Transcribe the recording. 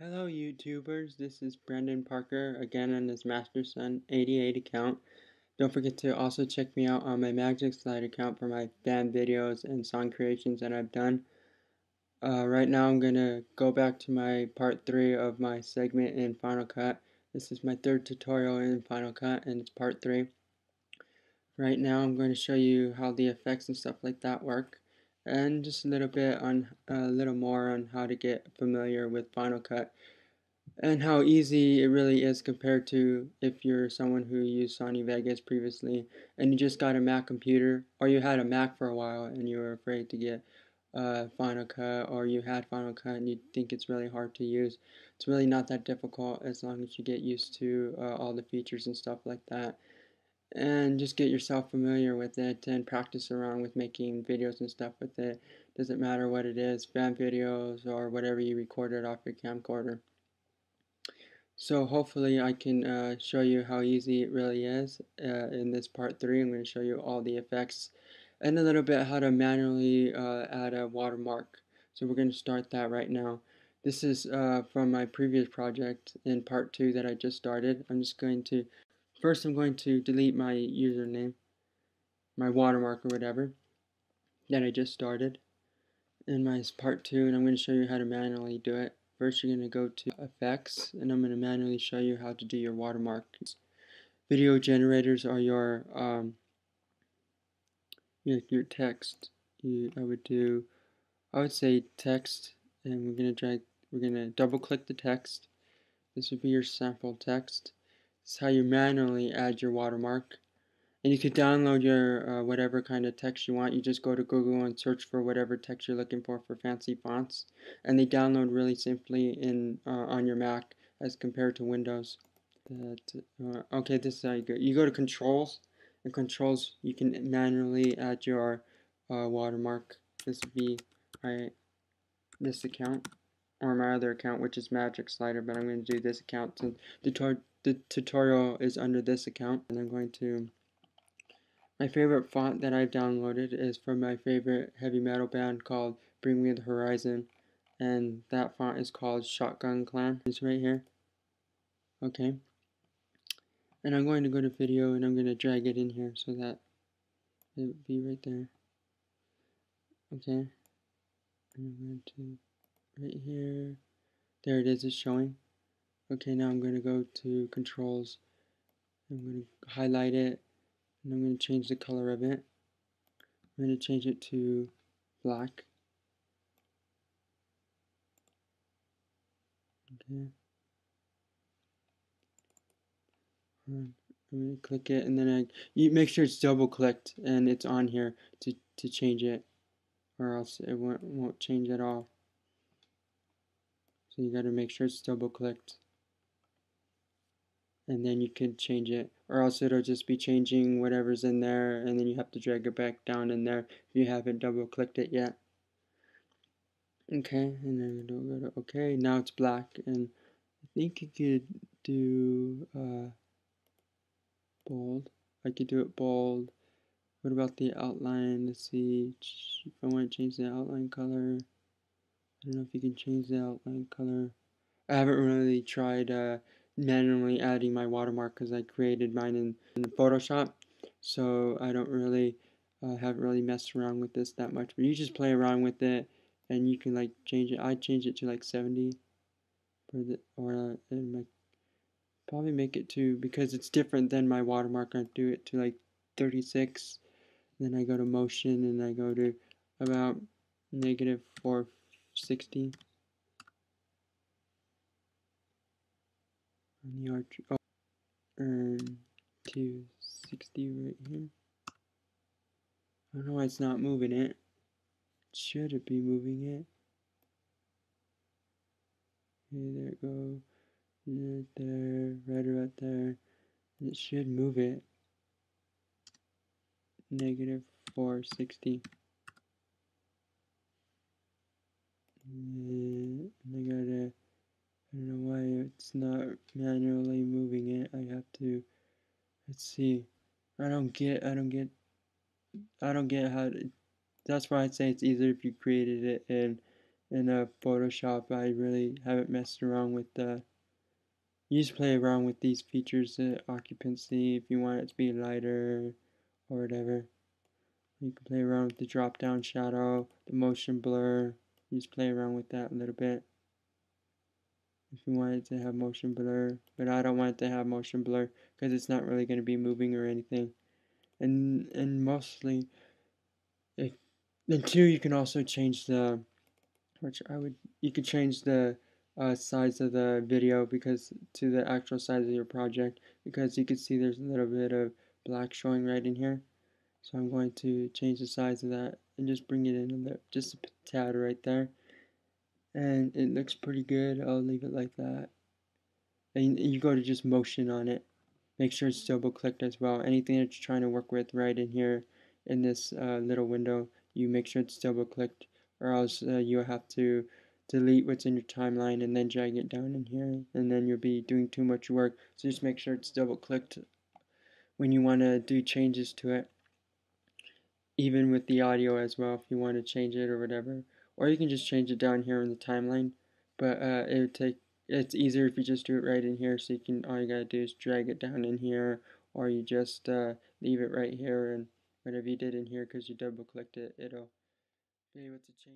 Hello YouTubers, this is Brandon Parker again on this MasterSon88 account. Don't forget to also check me out on my Magic Slide account for my fan videos and song creations that I've done. Right now I'm going to go back to my part 3 of my segment in Final Cut. This is my third tutorial in Final Cut and it's part 3. Right now I'm going to show you how the effects and stuff like that work, and just a little more on how to get familiar with Final Cut and how easy it really is compared to if you're someone who used Sony Vegas previously and you just got a Mac computer, or you had a Mac for a while and you were afraid to get Final Cut, or you had Final Cut and you think it's really hard to use. It's really not that difficult as long as you get used to all the features and stuff like that, and just get yourself familiar with it and practice around with making videos and stuff with it. Doesn't matter what it is, fan videos or whatever you recorded off your camcorder. So hopefully I can show you how easy it really is in this part 3. I'm going to show you all the effects and a little bit how to manually add a watermark. So we're going to start that right now. This is from my previous project in part 2 that I just started. First I'm going to delete my username, my watermark or whatever that I just started in my part 2, and I'm going to show you how to manually do it. First you're going to go to effects, and I'm going to manually show you how to do your watermark. Video generators are your text. I would say text, and we're going to double click the text. This would be your sample text. This is how you manually add your watermark. And you could download your whatever kind of text you want. You just go to Google and search for whatever text you're looking for fancy fonts, and they download really simply on your Mac as compared to Windows. Okay, this is how you go. You go to Controls, and Controls you can manually add your watermark. This would be this account or my other account, which is Magic Slider, but I'm going to do this account since the tutorial is under this account, and I'm going to. My favorite font that I've downloaded is from my favorite heavy metal band called Bring Me the Horizon, and that font is called Shotgun Clan. It's right here. Okay. And I'm going to go to video and I'm going to drag it in here so that it would be right there. Okay. And I'm going to right here. There it is, it's showing. Okay, now I'm going to go to Controls. I'm going to highlight it and I'm going to change the color of it. I'm going to change it to black. Okay. I'm going to click it, and then you make sure it's double clicked and it's on here to change it, or else it won't change at all. So you got to make sure it's double clicked, and then you can change it, or else it'll just be changing whatever's in there, and then you have to drag it back down in there if you haven't double clicked it yet. Okay, and then go to OK. Now it's black, and I think you could do bold. I could do it bold. What about the outline? Let's see if I want to change the outline color. I don't know if you can change the outline color. I haven't really tried manually adding my watermark because I created mine in Photoshop, so I don't really haven't really messed around with this that much. But you just play around with it, and you can like change it. I change it to like 70 and probably make it to, because it's different than my watermark. I do it to like 36. Then I go to motion and I go to about -460 on the arch. Oh, and 260 right here. I don't know why it's not moving it. Should it be moving it? Okay, there it goes. Right there, right there. And it should move it. -460. And I don't know why it's not manually moving it. I have to, let's see. I don't get how to, that's why I say it's easier if you created it in Photoshop. I really haven't messed around with you just play around with these features, occupancy, if you want it to be lighter or whatever. You can play around with the drop down shadow, the motion blur. You just play around with that a little bit if you want it to have motion blur, but I don't want it to have motion blur because it's not really going to be moving or anything. And mostly, if then too, you can also change the which I would you could change the size of the video because to the actual size of your project, because you can see there's a little bit of black showing right in here. So I'm going to change the size of that and just bring it in just a tad right there, and it looks pretty good. I'll leave it like that. And you go to just motion on it. Make sure it's double clicked as well. Anything that you're trying to work with right in here in this little window, you make sure it's double clicked, or else you'll have to delete what's in your timeline and then drag it down in here, and then you'll be doing too much work. So just make sure it's double clicked when you want to do changes to it, even with the audio as well if you want to change it or whatever. Or you can just change it down here in the timeline, but it's easier if you just do it right in here, so you can, all you gotta do is drag it down in here, or you just leave it right here, and whatever you did in here, because you double clicked it, it'll be able to change it.